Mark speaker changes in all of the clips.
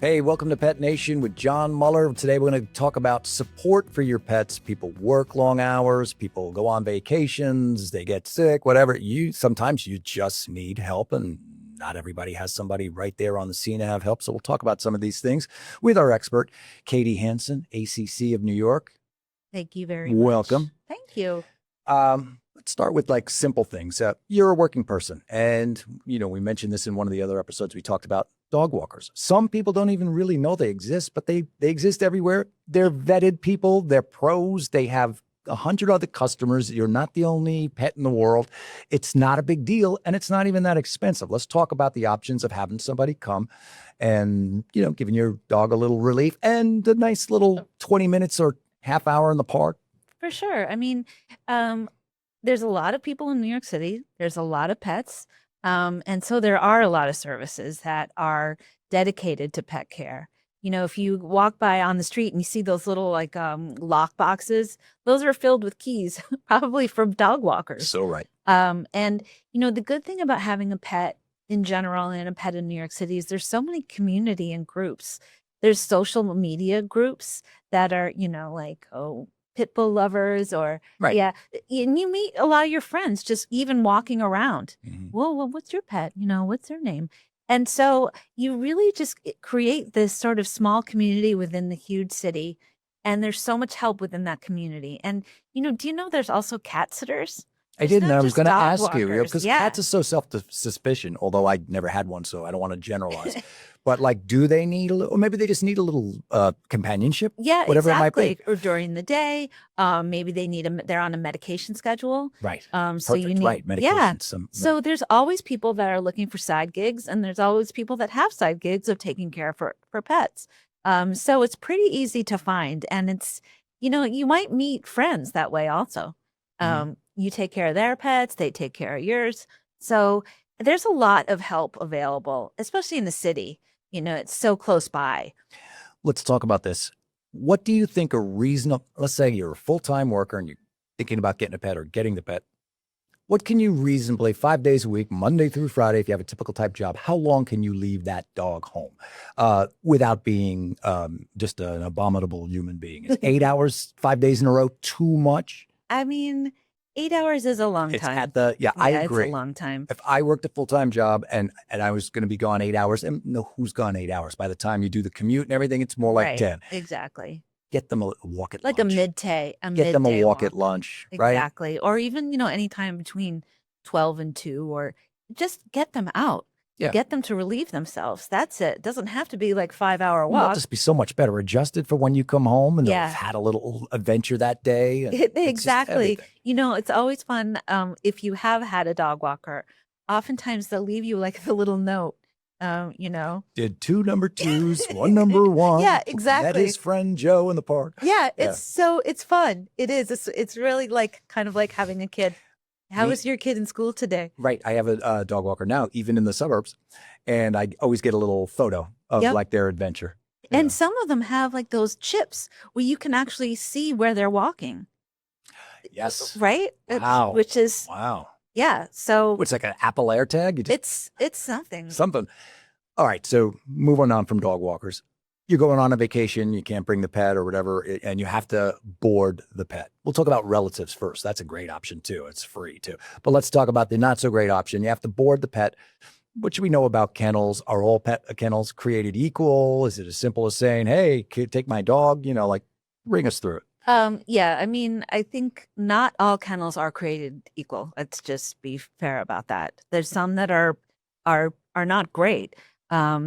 Speaker 1: Hey, welcome to Pet Nation with John Muller. Today we're going to talk about support for your pets. People work long hours, people go on vacations, they get sick, whatever. Sometimes you just need help, and not everybody has somebody right there on the scene to have help. So we'll talk about some of these things with our expert, Katy Hansen, ACC of New York.
Speaker 2: Thank you very much.
Speaker 1: Welcome.
Speaker 2: Thank you.
Speaker 1: Let's start with like simple things. You're a working person, and we mentioned this in one of the other episodes. We talked about dog walkers. Some people don't even really know they exist, but they exist everywhere. They're vetted people. They're pros. They have 100 other customers. You're not the only pet in the world. It's not a big deal, and it's not even that expensive. Let's talk about the options of having somebody come and giving your dog a little relief and a nice little 20 minutes or half hour in the park.
Speaker 2: For sure. I mean, there's a lot of people in New York City. There's a lot of pets. And so there are a lot of services that are dedicated to pet care. If you walk by on the street and you see those little lock boxes, those are filled with keys, probably from dog walkers.
Speaker 1: So right.
Speaker 2: And the good thing about having a pet in general and a pet in New York City is there's so many community and groups. There's social media groups that are, pit bull lovers or
Speaker 1: Right.
Speaker 2: Yeah. And you meet a lot of your friends just even walking around.
Speaker 1: Mhm.
Speaker 2: Well, what's your pet? What's their name? And so you really just create this sort of small community within the huge city. And there's so much help within that community. And, do you know there's also cat sitters?
Speaker 1: I
Speaker 2: There's
Speaker 1: didn't.
Speaker 2: not
Speaker 1: I was
Speaker 2: just
Speaker 1: going to
Speaker 2: dog
Speaker 1: ask you,
Speaker 2: walkers.
Speaker 1: because
Speaker 2: Yeah.
Speaker 1: cats are so self-suspicion, although I never had one, so I don't want to generalize. But do they need a little, or maybe they just need a little companionship?
Speaker 2: Yeah,
Speaker 1: Whatever
Speaker 2: exactly.
Speaker 1: it might be.
Speaker 2: Or during the day, maybe they're on a medication schedule.
Speaker 1: Right.
Speaker 2: So you
Speaker 1: Perfect.
Speaker 2: need,
Speaker 1: Right.
Speaker 2: yeah.
Speaker 1: Medication.
Speaker 2: So there's always people that are looking for side gigs, and there's always people that have side gigs of taking care for pets. So it's pretty easy to find, and it's, you might meet friends that way also. You take care of their pets, they take care of yours. So there's a lot of help available, especially in the city. It's so close by.
Speaker 1: Let's talk about this. What do you think a reasonable, let's say you're a full-time worker and you're thinking about getting a pet or getting the pet. What can you reasonably, 5 days a week, Monday through Friday, if you have a typical type job, how long can you leave that dog home without being just an abominable human being? Is 8 hours, 5 days in a row too much?
Speaker 2: I mean, 8 hours is a long
Speaker 1: It's
Speaker 2: time.
Speaker 1: I agree.
Speaker 2: It's a long time.
Speaker 1: If I worked a full-time job and I was going to be gone 8 hours, and no, who's gone 8 hours? By the time you do the commute and everything, it's more like
Speaker 2: Right.
Speaker 1: 10.
Speaker 2: Get
Speaker 1: Get them a walk at
Speaker 2: like
Speaker 1: lunch.
Speaker 2: a midday.
Speaker 1: Get them a
Speaker 2: midday
Speaker 1: walk at lunch, right?
Speaker 2: Exactly. Or even, anytime between 12 and 2, or just get them out.
Speaker 1: Yeah.
Speaker 2: Get them to relieve themselves. That's it. It doesn't have to be like 5-hour
Speaker 1: Well, they'll
Speaker 2: walk.
Speaker 1: just be so much better adjusted for when you come home, and they'll
Speaker 2: Yeah.
Speaker 1: have had a little adventure that day. And it's just
Speaker 2: Exactly.
Speaker 1: everything.
Speaker 2: It's always fun if you have had a dog walker. Oftentimes they'll leave you like a little note.
Speaker 1: Did 2 number 2s, 1 number 1.
Speaker 2: Yeah,
Speaker 1: Met
Speaker 2: exactly.
Speaker 1: his friend Joe in the park.
Speaker 2: Yeah, it's fun. It is. It's really kind of like having a kid. How was your kid in school today?
Speaker 1: Right. I have a dog walker now, even in the suburbs, and I always get a little photo of
Speaker 2: Yep.
Speaker 1: their adventure.
Speaker 2: And some of them have like those chips where you can actually see where they're walking.
Speaker 1: Yes.
Speaker 2: Right?
Speaker 1: Wow.
Speaker 2: Which is,
Speaker 1: Wow.
Speaker 2: yeah. So
Speaker 1: It's like an Apple Air tag. You just,
Speaker 2: it's something.
Speaker 1: something. All right. So moving on from dog walkers. You're going on a vacation, you can't bring the pet or whatever, and you have to board the pet. We'll talk about relatives first. That's a great option too. It's free too. But let's talk about the not so great option. You have to board the pet. What should we know about kennels? Are all pet kennels created equal? Is it as simple as saying, hey, kid, take my dog? Bring us through it.
Speaker 2: Yeah, I mean, I think not all kennels are created equal. Let's just be fair about that. There's some that are not great.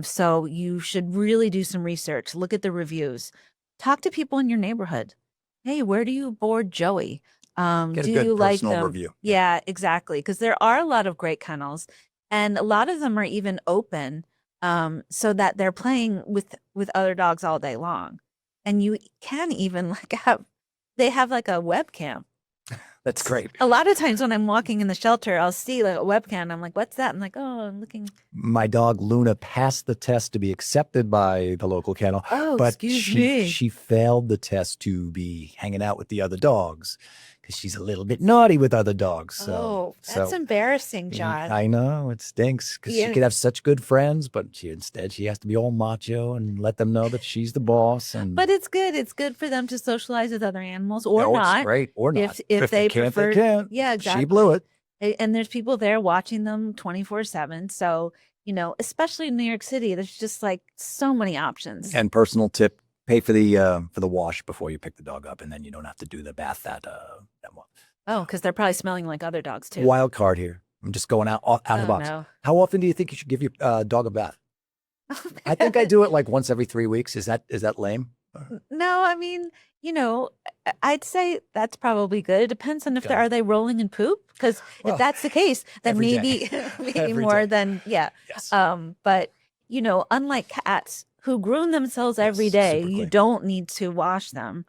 Speaker 2: So you should really do some research. Look at the reviews. Talk to people in your neighborhood. Hey, where do you board Joey?
Speaker 1: Get
Speaker 2: Do
Speaker 1: a good
Speaker 2: you like
Speaker 1: personal
Speaker 2: them?
Speaker 1: review.
Speaker 2: Yeah, exactly. Because there are a lot of great kennels, and a lot of them are even open, so that they're playing with other dogs all day long. And you can even they have like a webcam.
Speaker 1: That's great.
Speaker 2: A lot of times when I'm walking in the shelter, I'll see like a webcam. I'm like, what's that? I'm like, oh, I'm looking.
Speaker 1: My dog Luna passed the test to be accepted by the local kennel,
Speaker 2: Oh,
Speaker 1: but
Speaker 2: excuse me.
Speaker 1: she failed the test to be hanging out with the other dogs because she's a little bit naughty with other dogs. So,
Speaker 2: Oh, that's
Speaker 1: so
Speaker 2: embarrassing, John.
Speaker 1: I know it stinks because she
Speaker 2: Yeah.
Speaker 1: could have such good friends, but instead she has to be all macho and let them know that she's the boss. And
Speaker 2: But it's good. It's good for them to socialize with other animals or
Speaker 1: no,
Speaker 2: not.
Speaker 1: it's great or not.
Speaker 2: If
Speaker 1: they
Speaker 2: they
Speaker 1: can't,
Speaker 2: prefer,
Speaker 1: they can't.
Speaker 2: yeah, exactly.
Speaker 1: She blew it.
Speaker 2: And there's people there watching them 24/7. So, especially in New York City, there's just like so many options.
Speaker 1: And personal tip: pay for the wash before you pick the dog up, and then you don't have to do the bath that month.
Speaker 2: Oh, because they're probably smelling like other dogs too.
Speaker 1: Wild card here. I'm just going out of the box.
Speaker 2: No.
Speaker 1: How often do you think you should give your dog a bath? I think I do it like once every 3 weeks. Is that lame?
Speaker 2: No, I mean, I'd say that's probably good. It depends on if
Speaker 1: Okay.
Speaker 2: are they rolling in poop? Because
Speaker 1: Well,
Speaker 2: if that's the case, then
Speaker 1: every
Speaker 2: maybe
Speaker 1: day.
Speaker 2: maybe
Speaker 1: Every
Speaker 2: more
Speaker 1: day.
Speaker 2: than
Speaker 1: Yes.
Speaker 2: But unlike cats who groom themselves every
Speaker 1: Yes,
Speaker 2: day,
Speaker 1: super
Speaker 2: you
Speaker 1: clean.
Speaker 2: don't need to wash them.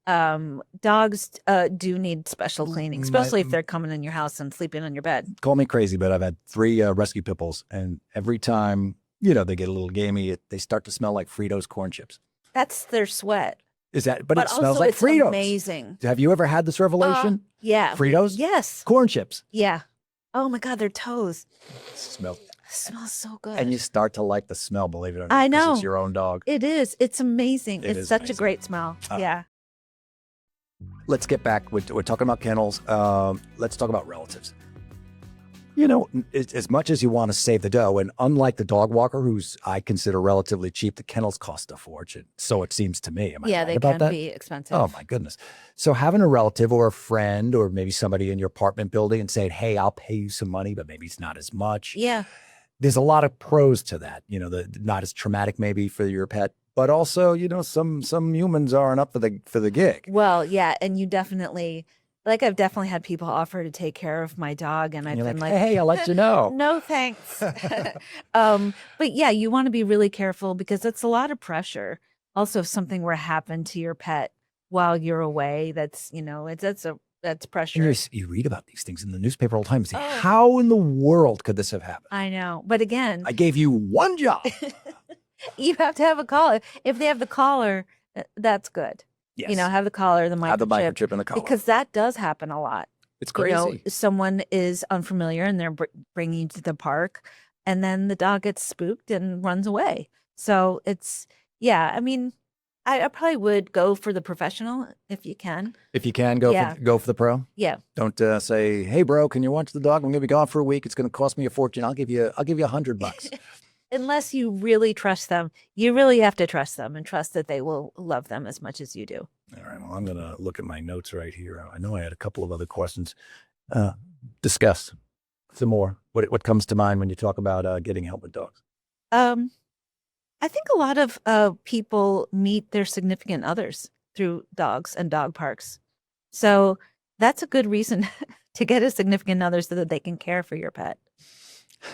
Speaker 1: Yeah.
Speaker 2: Dogs do need special cleaning, especially if they're coming in your house and sleeping on your bed.
Speaker 1: Call me crazy, but I've had 3 rescue pit bulls, and every time they get a little gamey, they start to smell like Fritos corn chips.
Speaker 2: That's their sweat.
Speaker 1: Is that? But it
Speaker 2: also
Speaker 1: smells like
Speaker 2: it's
Speaker 1: Fritos.
Speaker 2: amazing.
Speaker 1: Have you ever had this revelation?
Speaker 2: Yeah.
Speaker 1: Fritos?
Speaker 2: Yes.
Speaker 1: Corn chips.
Speaker 2: Yeah. Oh my God, their toes.
Speaker 1: Smells.
Speaker 2: Smells so good.
Speaker 1: And you start to like the smell, believe it or not.
Speaker 2: I
Speaker 1: 'cause
Speaker 2: know.
Speaker 1: It's your own dog.
Speaker 2: It is. It's amazing.
Speaker 1: It
Speaker 2: It's
Speaker 1: is
Speaker 2: such a
Speaker 1: amazing.
Speaker 2: great smell. Yeah.
Speaker 1: Let's get back. We're talking about kennels. Let's talk about relatives. As much as you want to save the dough, and unlike the dog walker, who's I consider relatively cheap, the kennels cost a fortune. So it seems to me. Am I
Speaker 2: Yeah,
Speaker 1: right
Speaker 2: they
Speaker 1: about
Speaker 2: can
Speaker 1: that?
Speaker 2: be expensive.
Speaker 1: Oh my goodness. So having a relative or a friend or maybe somebody in your apartment building and saying, hey, I'll pay you some money, but maybe it's not as much.
Speaker 2: Yeah.
Speaker 1: There's a lot of pros to that. Not as traumatic maybe for your pet, but also, some humans aren't up for the gig.
Speaker 2: Well, yeah. And you definitely, I've definitely had people offer to take care of my dog. And I've
Speaker 1: You're
Speaker 2: been
Speaker 1: like,
Speaker 2: like,
Speaker 1: hey, I'll let you know.
Speaker 2: no, thanks. But yeah, you want to be really careful because it's a lot of pressure. Also, if something were to happen to your pet while you're away, that's
Speaker 1: And
Speaker 2: pressure.
Speaker 1: you read about these things in the newspaper all the time. You say,
Speaker 2: Oh.
Speaker 1: how in the world could this have happened?
Speaker 2: I know. But again,
Speaker 1: I gave you one job.
Speaker 2: you have to have a collar. If they have the collar,
Speaker 1: Yes.
Speaker 2: that's good. Have the collar, the microchip.
Speaker 1: Have the microchip in the collar.
Speaker 2: Because that does happen a lot.
Speaker 1: It's crazy.
Speaker 2: Someone is unfamiliar and they're bringing you to the park, and then the dog gets spooked and runs away. So I mean, I probably would go for the professional if you can.
Speaker 1: If you can, go for the pro.
Speaker 2: Yeah.
Speaker 1: Don't say, hey, bro, can you watch the dog? I'm going to be gone for a week. It's going to cost me a fortune. I'll give you $100.
Speaker 2: Unless you really trust them, you really have to trust them and trust that they will love them as much as you do.
Speaker 1: All right. Well, I'm going to look at my notes right here. I know I had a couple of other questions. Discuss some more. What comes to mind when you talk about getting help with dogs?
Speaker 2: I think a lot of people meet their significant others through dogs and dog parks. So that's a good reason to get a significant other so that they can care for your pet.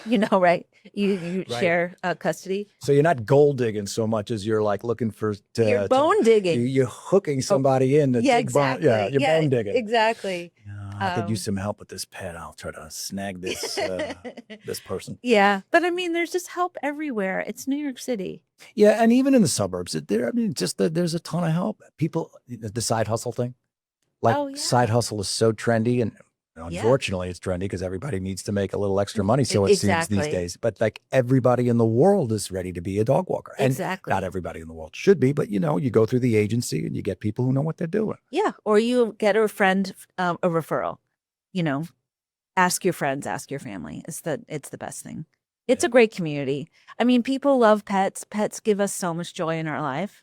Speaker 2: Right? You
Speaker 1: Right.
Speaker 2: share custody.
Speaker 1: So you're not gold digging so much as you're like looking for
Speaker 2: You're bone digging.
Speaker 1: You're hooking somebody in. To
Speaker 2: Yeah,
Speaker 1: dig bone.
Speaker 2: exactly.
Speaker 1: Yeah, you're bone digging.
Speaker 2: Exactly.
Speaker 1: I could use some help with this pet. I'll try to snag this this person.
Speaker 2: Yeah, but I mean, there's just help everywhere. It's New York City.
Speaker 1: Yeah, and even in the suburbs, there's a ton of help. People, the side hustle thing,
Speaker 2: Oh, yeah.
Speaker 1: side hustle is so trendy, and unfortunately, it's trendy because everybody needs to make a little extra money. So it seems these
Speaker 2: Exactly.
Speaker 1: days. But like everybody in the world is ready to be a dog walker, and
Speaker 2: Exactly.
Speaker 1: not everybody in the world should be. But you go through the agency and you get people who know what they're doing.
Speaker 2: Yeah, or you get a friend a referral. Ask your friends, ask your family. It's the best thing. It's a great community. I mean, people love pets. Pets give us so much joy in our life.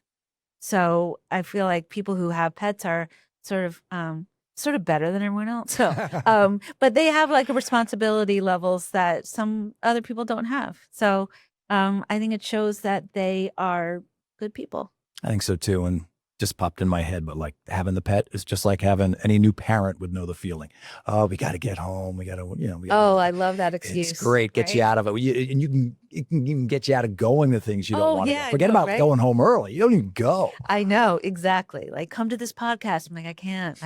Speaker 2: So I feel like people who have pets are sort of better than everyone else. So, but they have like responsibility levels that some other people don't have. So, I think it shows that they are good people.
Speaker 1: I think so too. And just popped in my head, but like having the pet is just like having any new parent would know the feeling. Oh, we got to get home. We got to,
Speaker 2: I love that excuse.
Speaker 1: It's great. Gets you out of it. And it can even get you out of going to things you don't want to
Speaker 2: yeah,
Speaker 1: go. Forget
Speaker 2: I know,
Speaker 1: about
Speaker 2: right?
Speaker 1: going home early. You don't even go.
Speaker 2: I know, exactly. Like, come to this podcast. I'm like, I can't.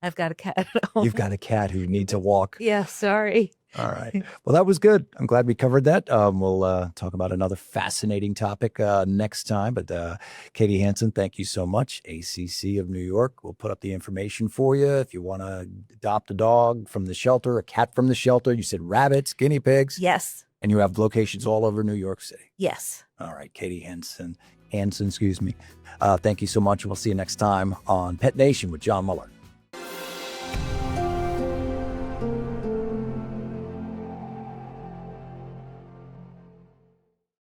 Speaker 2: I've got a cat at home.
Speaker 1: You've got a cat who needs a walk.
Speaker 2: Yeah, sorry.
Speaker 1: All right. Well, that was good. I'm glad we covered that. We'll talk about another fascinating topic next time. But Katy Hansen, thank you so much. ACC of New York. We'll put up the information for you if you want to adopt a dog from the shelter, a cat from the shelter. You said rabbits, guinea pigs.
Speaker 2: Yes.
Speaker 1: And you have locations all over New York City.
Speaker 2: Yes.
Speaker 1: All right. Katy Hansen, excuse me. Thank you so much. We'll see you next time on Pet Nation with John Muller.